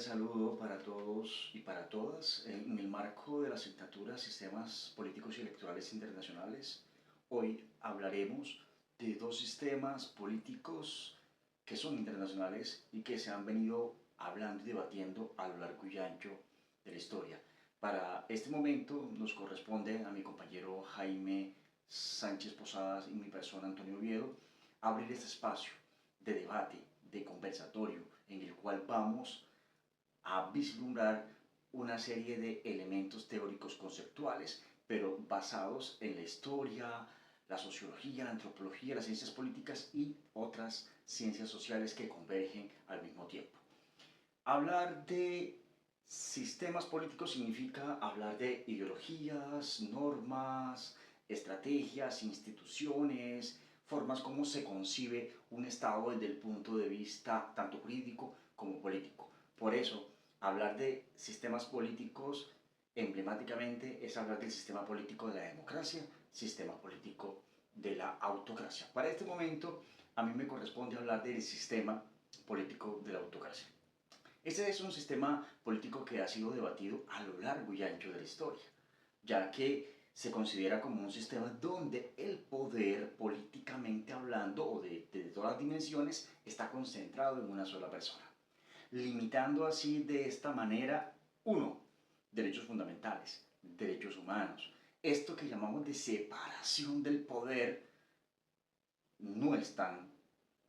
cordial saludo para todos y para todas. En el marco de la asignatura Sistemas Políticos y Electorales Internacionales, hoy hablaremos de dos sistemas políticos que son internacionales y que se han venido hablando y debatiendo a lo largo y ancho de la historia. Para este momento nos corresponde a mi compañero Jaime Sánchez Posadas y mi persona Antonio Oviedo abrir este espacio de debate, de conversatorio, en el cual vamos a vislumbrar una serie de elementos teóricos conceptuales, pero basados en la historia, la sociología, la antropología, las ciencias políticas y otras ciencias sociales que convergen al mismo tiempo. Hablar de sistemas políticos significa hablar de ideologías, normas, estrategias, instituciones, formas como se concibe un Estado desde el punto de vista tanto jurídico como político. Por eso, hablar de sistemas políticos emblemáticamente es hablar del sistema político de la democracia, sistema político de la autocracia. Para este momento, a mí me corresponde hablar del sistema político de la autocracia. Este es un sistema político que ha sido debatido a lo largo y ancho de la historia, ya que se considera como un sistema donde el poder, políticamente hablando, o de todas las dimensiones, está concentrado en una sola persona, limitando así de esta manera, uno, derechos fundamentales, derechos humanos. Esto que llamamos de separación del poder no están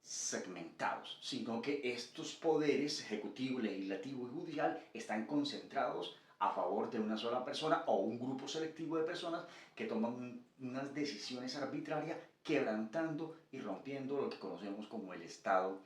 segmentados, sino que estos poderes ejecutivo, legislativo y judicial están concentrados a favor de una sola persona o un grupo selectivo de personas que toman unas decisiones arbitrarias, quebrantando y rompiendo lo que conocemos como el Estado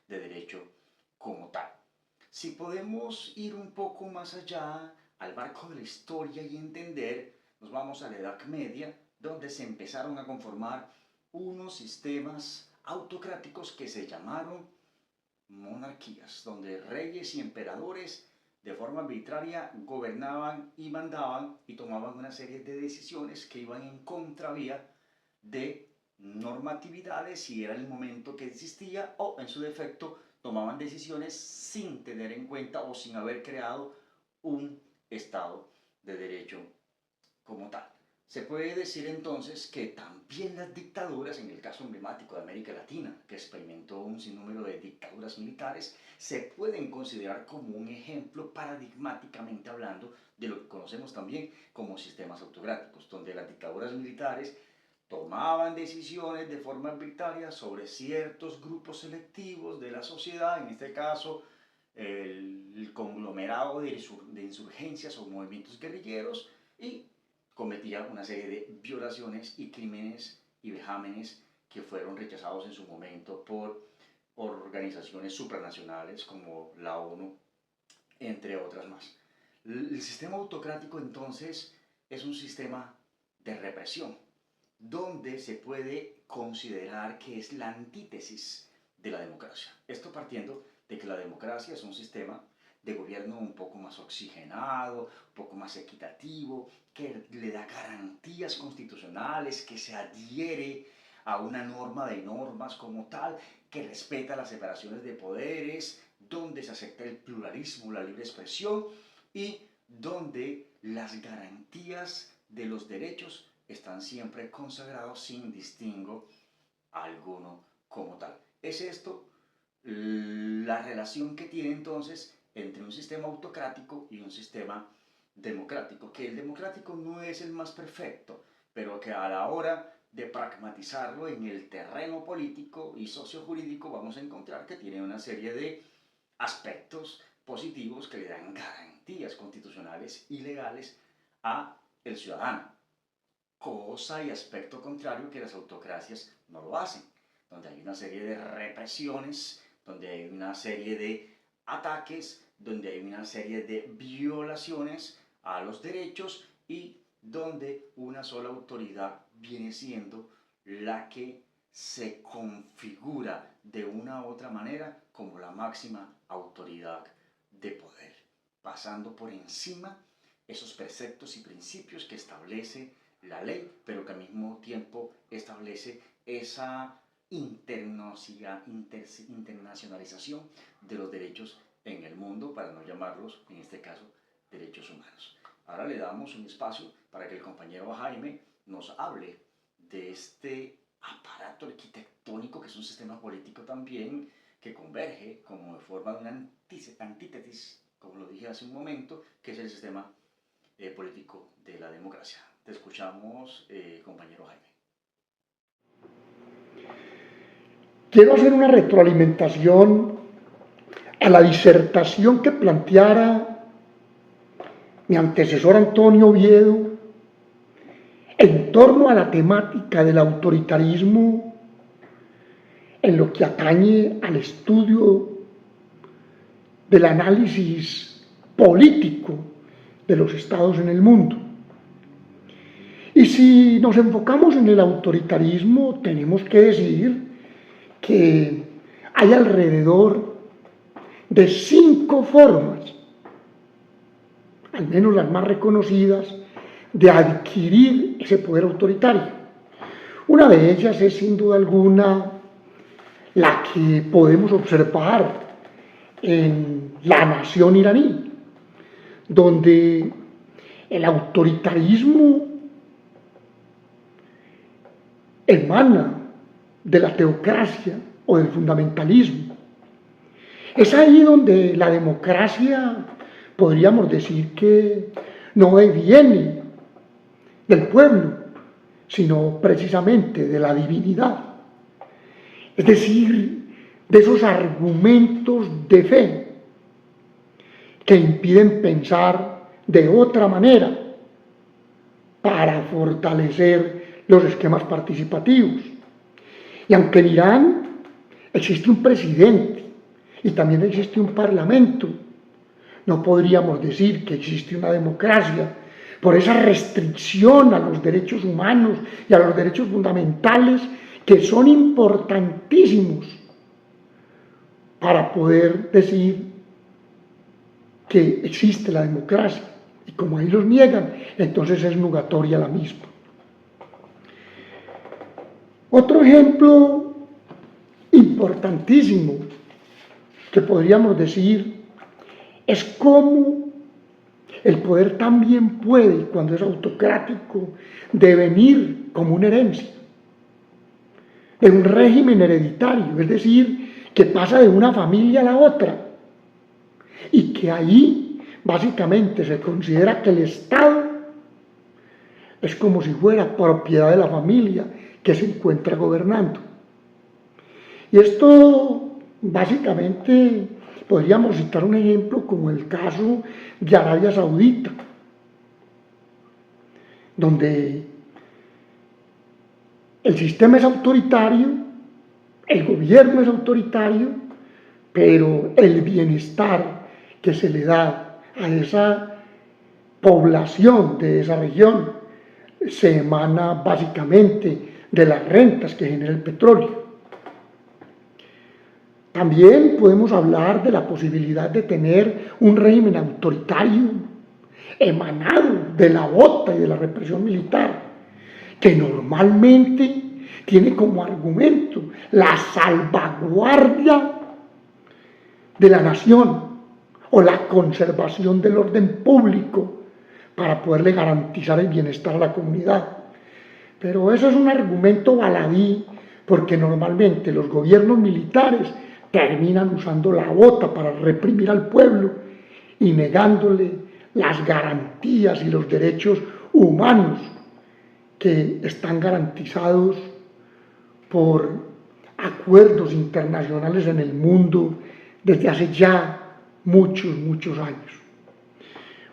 de Derecho como tal. Si podemos ir un poco más allá al marco de la historia y entender, nos vamos a la Edad Media, donde se empezaron a conformar unos sistemas autocráticos que se llamaron monarquías, donde reyes y emperadores de forma arbitraria gobernaban y mandaban y tomaban una serie de decisiones que iban en contravía de normatividades si era el momento que existía, o en su defecto tomaban decisiones sin tener en cuenta o sin haber creado un Estado de Derecho como tal. Se puede decir entonces que también las dictaduras, en el caso emblemático de América Latina, que experimentó un sinnúmero de dictaduras militares, se pueden considerar como un ejemplo paradigmáticamente hablando de lo que conocemos también como sistemas autocráticos, donde las dictaduras militares tomaban decisiones de forma arbitraria sobre ciertos grupos selectivos de la sociedad, en este caso el conglomerado de insurgencias o movimientos guerrilleros, y cometía una serie de violaciones y crímenes y vejámenes que fueron rechazados en su momento por organizaciones supranacionales como la ONU, entre otras más. El sistema autocrático entonces es un sistema de represión, donde se puede considerar que es la antítesis de la democracia. Esto partiendo de que la democracia es un sistema de gobierno un poco más oxigenado, un poco más equitativo, que le da garantías constitucionales, que se adhiere a una norma de normas como tal, que respeta las separaciones de poderes, donde se acepta el pluralismo, la libre expresión y donde las garantías de los derechos están siempre consagrados sin distingo alguno como tal. Es esto la relación que tiene entonces entre un sistema autocrático y un sistema democrático, que el democrático no es el más perfecto, pero que a la hora de pragmatizarlo en el terreno político y sociojurídico vamos a encontrar que tiene una serie de aspectos positivos que le dan garantías constitucionales y legales a el ciudadano, cosa y aspecto contrario que las autocracias no lo hacen, donde hay una serie de represiones, donde hay una serie de ataques, donde hay una serie de violaciones a los derechos y donde una sola autoridad viene siendo la que se configura de una u otra manera como la máxima autoridad de poder, pasando por encima esos preceptos y principios que establece la ley, pero que al mismo tiempo establece esa internacionalización de los derechos en el mundo, para no llamarlos, en este caso, derechos humanos. Ahora le damos un espacio para que el compañero Jaime nos hable de este aparato arquitectónico que es un sistema político también que converge como de forma de una antítesis, como lo dije hace un momento, que es el sistema político de la democracia. Te escuchamos, compañero Jaime. Quiero hacer una retroalimentación a la disertación que planteara mi antecesor Antonio Oviedo en torno a la temática del autoritarismo en lo que atañe al estudio del análisis político de los estados en el mundo. Y si nos enfocamos en el autoritarismo, tenemos que decir que hay alrededor de 5 formas, al menos las más reconocidas, de adquirir ese poder autoritario. Una de ellas es sin duda alguna la que podemos observar en la nación iraní, donde el autoritarismo emana de la teocracia o del fundamentalismo. Es ahí donde la democracia, podríamos decir que no deviene del pueblo, sino precisamente de la divinidad. Es decir, de esos argumentos de fe que impiden pensar de otra manera para fortalecer los esquemas participativos. Y aunque en Irán existe un presidente y también existe un parlamento, no podríamos decir que existe una democracia por esa restricción a los derechos humanos y a los derechos fundamentales que son importantísimos para poder decir que existe la democracia. Y como ahí los niegan, entonces es nugatoria la misma. Otro ejemplo importantísimo que podríamos decir es cómo el poder también puede, cuando es autocrático, devenir como una herencia, de un régimen hereditario, es decir, que pasa de una familia a la otra, y que ahí básicamente se considera que el Estado es como si fuera propiedad de la familia que se encuentra gobernando. Y esto básicamente podríamos citar un ejemplo como el caso de Arabia Saudita, donde el sistema es autoritario, el gobierno es autoritario, pero el bienestar que se le da a esa población de esa región se emana básicamente de las rentas que genera el petróleo. También podemos hablar de la posibilidad de tener un régimen autoritario emanado de la bota y de la represión militar, que normalmente tiene como argumento la salvaguardia de la nación o la conservación del orden público para poderle garantizar el bienestar a la comunidad. Pero eso es un argumento baladí, porque normalmente los gobiernos militares terminan usando la bota para reprimir al pueblo y negándole las garantías y los derechos humanos que están garantizados por acuerdos internacionales en el mundo desde hace ya muchos años.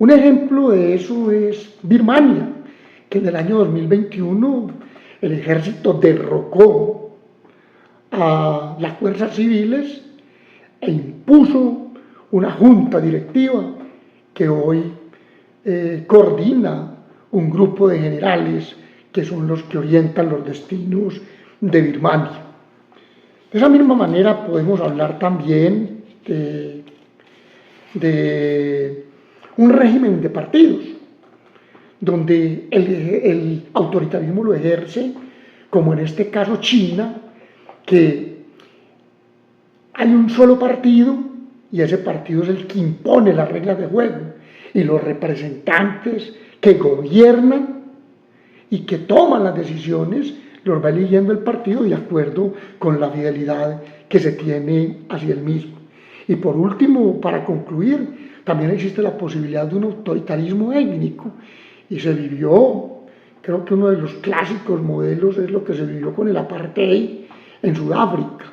Un ejemplo de eso es Birmania, que en el año 2021 el ejército derrocó a las fuerzas civiles e impuso una junta directiva que hoy coordina un grupo de generales que son los que orientan los destinos de Birmania. De esa misma manera podemos hablar también de un régimen de partidos, donde el autoritarismo lo ejerce, como en este caso China, que hay un solo partido y ese partido es el que impone las reglas de juego, y los representantes que gobiernan y que toman las decisiones los va eligiendo el partido de acuerdo con la fidelidad que se tiene hacia el mismo. Y por último, para concluir, también existe la posibilidad de un autoritarismo étnico, y se vivió, creo que uno de los clásicos modelos es lo que se vivió con el apartheid en Sudáfrica,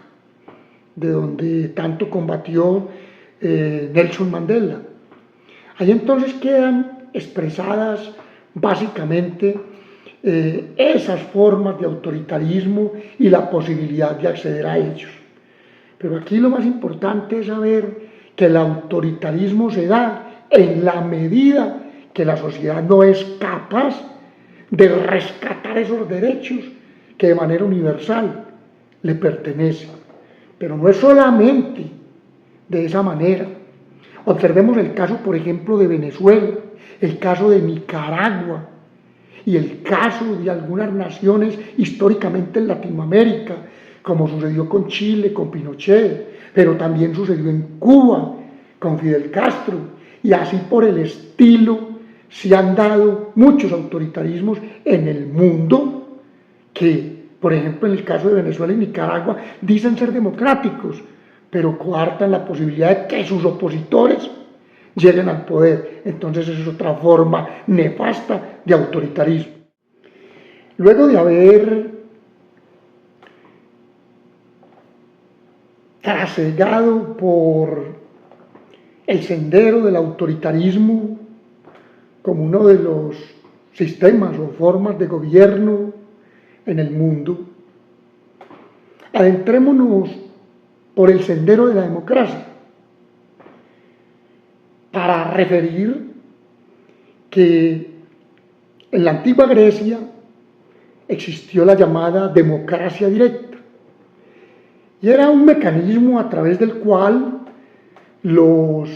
de donde tanto combatió Nelson Mandela. Ahí entonces quedan expresadas básicamente esas formas de autoritarismo y la posibilidad de acceder a ellos. Pero aquí lo más importante es saber que el autoritarismo se da en la medida que la sociedad no es capaz de rescatar esos derechos que de manera universal le pertenecen. Pero no es solamente de esa manera. Observemos el caso, por ejemplo, de Venezuela, el caso de Nicaragua y el caso de algunas naciones históricamente en Latinoamérica, como sucedió con Chile, con Pinochet, pero también sucedió en Cuba, con Fidel Castro, y así por el estilo se han dado muchos autoritarismos en el mundo que, por ejemplo, en el caso de Venezuela y Nicaragua, dicen ser democráticos, pero coartan la posibilidad de que sus opositores lleguen al poder. Entonces es otra forma nefasta de autoritarismo. Luego de haber trasegado por el sendero del autoritarismo como uno de los sistemas o formas de gobierno en el mundo, adentrémonos por el sendero de la democracia, para referir que en la antigua Grecia existió la llamada democracia directa, y era un mecanismo a través del cual los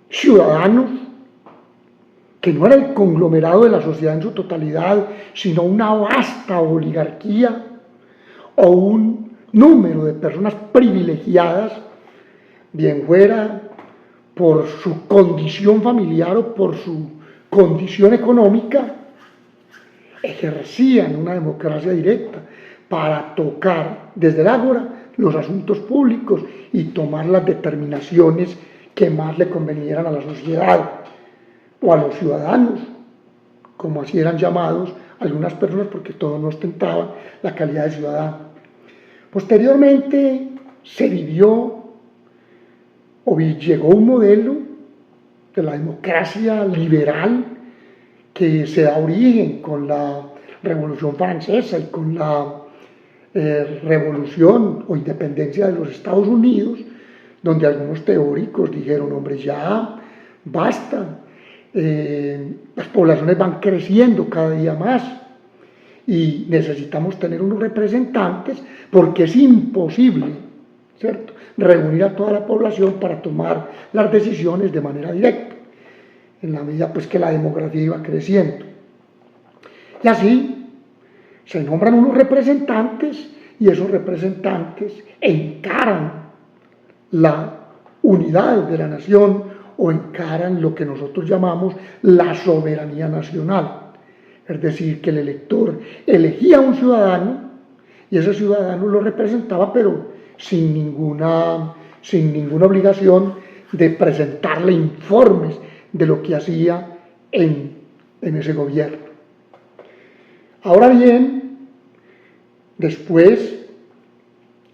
ciudadanos, que no era el conglomerado de la sociedad en su totalidad, sino una vasta oligarquía o un número de personas privilegiadas, bien fuera por su condición familiar o por su condición económica, ejercían una democracia directa para tocar desde el ágora los asuntos públicos y tomar las determinaciones que más le convenieran a la sociedad o a los ciudadanos, como así eran llamados algunas personas, porque todos no ostentaban la calidad de ciudadano. Posteriormente se vivió o llegó un modelo de la democracia liberal que se da origen con la Revolución Francesa y con la revolución o independencia de los Estados Unidos, donde algunos teóricos dijeron, hombre, ya basta, las poblaciones van creciendo cada día más y necesitamos tener unos representantes porque es imposible, ¿cierto?, reunir a toda la población para tomar las decisiones de manera directa, en la medida pues que la demografía iba creciendo. Y así se nombran unos representantes y esos representantes encaran la unidad de la nación o encaran lo que nosotros llamamos la soberanía nacional. Es decir, que el elector elegía a un ciudadano y ese ciudadano lo representaba, pero sin ninguna obligación de presentarle informes de lo que hacía en ese gobierno. Ahora bien, después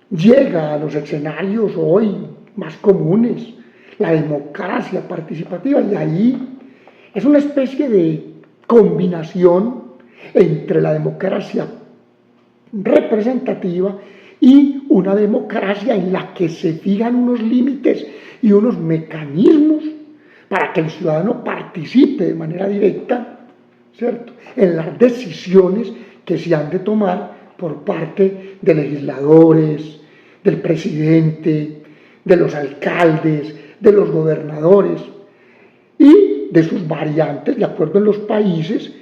llega a los escenarios hoy más comunes la democracia participativa, y ahí es una especie de combinación entre la democracia representativa y una democracia en la que se fijan unos límites y unos mecanismos para que el ciudadano participe de manera directa, ¿cierto?, en las decisiones que se han de tomar por parte de legisladores, del presidente, de los alcaldes, de los gobernadores y de sus variantes de acuerdo en los países,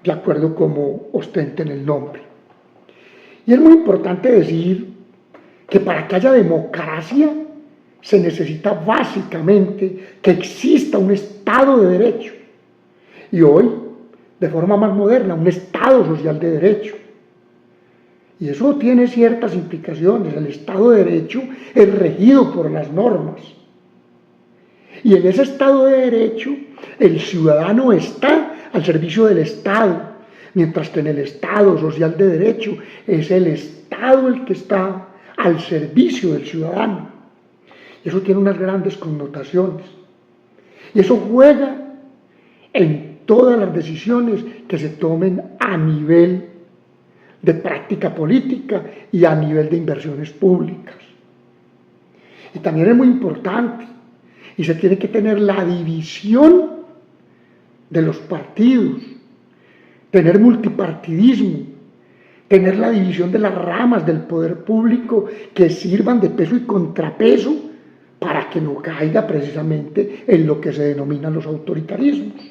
de acuerdo como ostenten el nombre. Y es muy importante decir que para que haya democracia se necesita básicamente que exista un Estado de Derecho. Y hoy, de forma más moderna, un Estado social de derecho. Y eso tiene ciertas implicaciones. El Estado de Derecho es regido por las normas. Y en ese Estado de Derecho, el ciudadano está al servicio del Estado, mientras que en el Estado social de derecho es el Estado el que está al servicio del ciudadano. Y eso tiene unas grandes connotaciones. Y eso juega en todas las decisiones que se tomen a nivel de práctica política y a nivel de inversiones públicas. Y también es muy importante, y se tiene que tener la división de los partidos, tener multipartidismo, tener la división de las ramas del poder público que sirvan de peso y contrapeso para que no caiga precisamente en lo que se denominan los autoritarismos.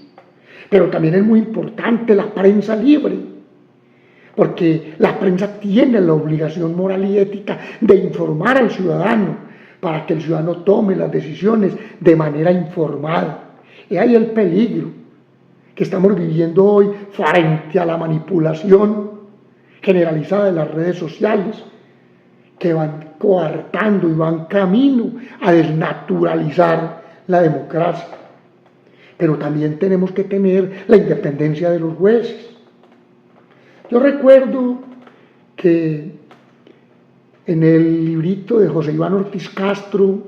Pero también es muy importante la prensa libre, porque la prensa tiene la obligación moral y ética de informar al ciudadano para que el ciudadano tome las decisiones de manera informada. Y ahí el peligro que estamos viviendo hoy frente a la manipulación generalizada de las redes sociales, que van coartando y van camino a desnaturalizar la democracia. Pero también tenemos que tener la independencia de los jueces. Yo recuerdo que en el librito de José Iván Ortiz Castro,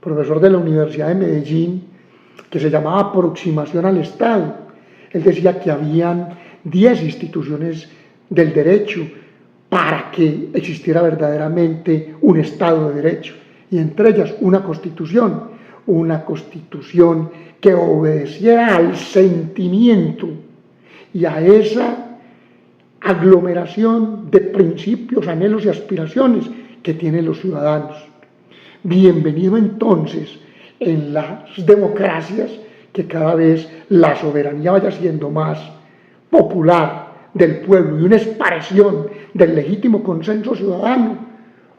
profesor de la Universidad de Medellín, que se llamaba Aproximación al Estado, él decía que habían 10 instituciones del derecho para que existiera verdaderamente un Estado de Derecho, y entre ellas una constitución que obedeciera al sentimiento y a esa aglomeración de principios, anhelos y aspiraciones que tienen los ciudadanos. Bienvenido entonces en las democracias que cada vez la soberanía vaya siendo más popular del pueblo y una expresión del legítimo consenso ciudadano,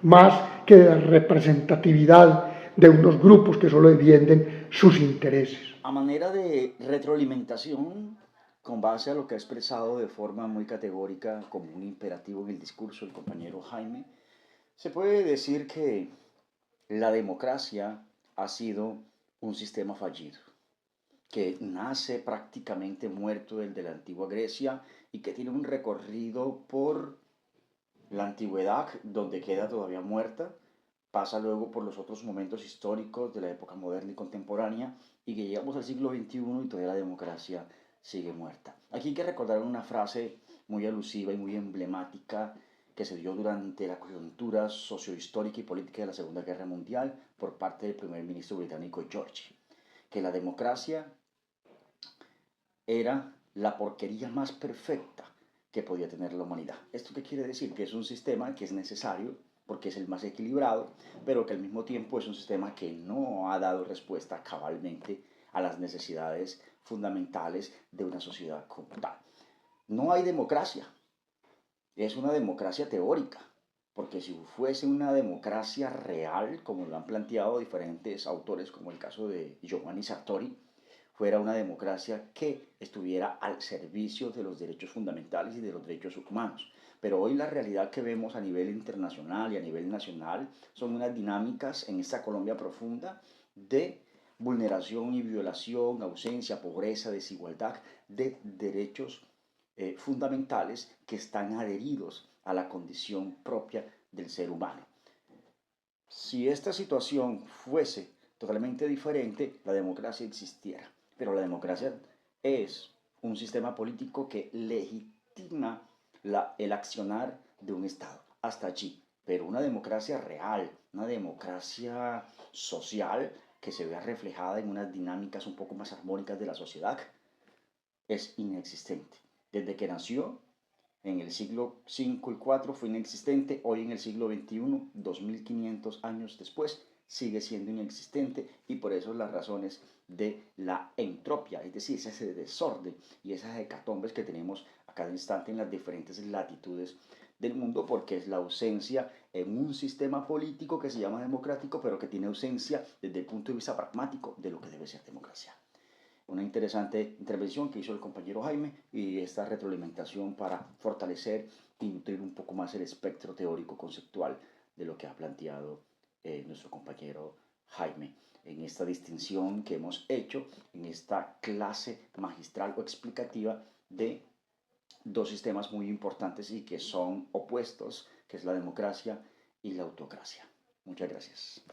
más que de la representatividad de unos grupos que solo defienden sus intereses. A manera de retroalimentación, con base a lo que ha expresado de forma muy categórica como un imperativo en el discurso el compañero Jaime, se puede decir que la democracia ha sido un sistema fallido, que nace prácticamente muerto del de la antigua Grecia y que tiene un recorrido por la antigüedad, donde queda todavía muerta, pasa luego por los otros momentos históricos de la época moderna y contemporánea, y que llegamos al siglo XXI y todavía la democracia sigue muerta. Aquí hay que recordar una frase muy alusiva y muy emblemática que se dio durante la coyuntura sociohistórica y política de la Segunda Guerra Mundial por parte del primer ministro británico Churchill, que la democracia era la porquería más perfecta que podía tener la humanidad. ¿Esto qué quiere decir? Que es un sistema que es necesario porque es el más equilibrado, pero que al mismo tiempo es un sistema que no ha dado respuesta cabalmente a las necesidades fundamentales de una sociedad como tal. No hay democracia, es una democracia teórica, porque si fuese una democracia real, como lo han planteado diferentes autores, como el caso de Giovanni Sartori, fuera una democracia que estuviera al servicio de los derechos fundamentales y de los derechos humanos. Pero hoy la realidad que vemos a nivel internacional y a nivel nacional son unas dinámicas en esta Colombia profunda de vulneración y violación, ausencia, pobreza, desigualdad de derechos fundamentales que están adheridos a la condición propia del ser humano. Si esta situación fuese totalmente diferente, la democracia existiera. Pero la democracia es un sistema político que legitima el accionar de un Estado. Hasta allí. Pero una democracia real, una democracia social que se vea reflejada en unas dinámicas un poco más armónicas de la sociedad, es inexistente. Desde que nació, en el siglo V y IV fue inexistente, hoy en el siglo XXI, 2500 años después, sigue siendo inexistente, y por eso las razones de la entropia, es decir, ese desorden y esas hecatombes que tenemos a cada instante en las diferentes latitudes del mundo, porque es la ausencia en un sistema político que se llama democrático, pero que tiene ausencia desde el punto de vista pragmático de lo que debe ser democracia. Una interesante intervención que hizo el compañero Jaime y esta retroalimentación para fortalecer y nutrir un poco más el espectro teórico conceptual de lo que ha planteado nuestro compañero Jaime en esta distinción que hemos hecho en esta clase magistral o explicativa de dos sistemas muy importantes y que son opuestos, que es la democracia y la autocracia. Muchas gracias.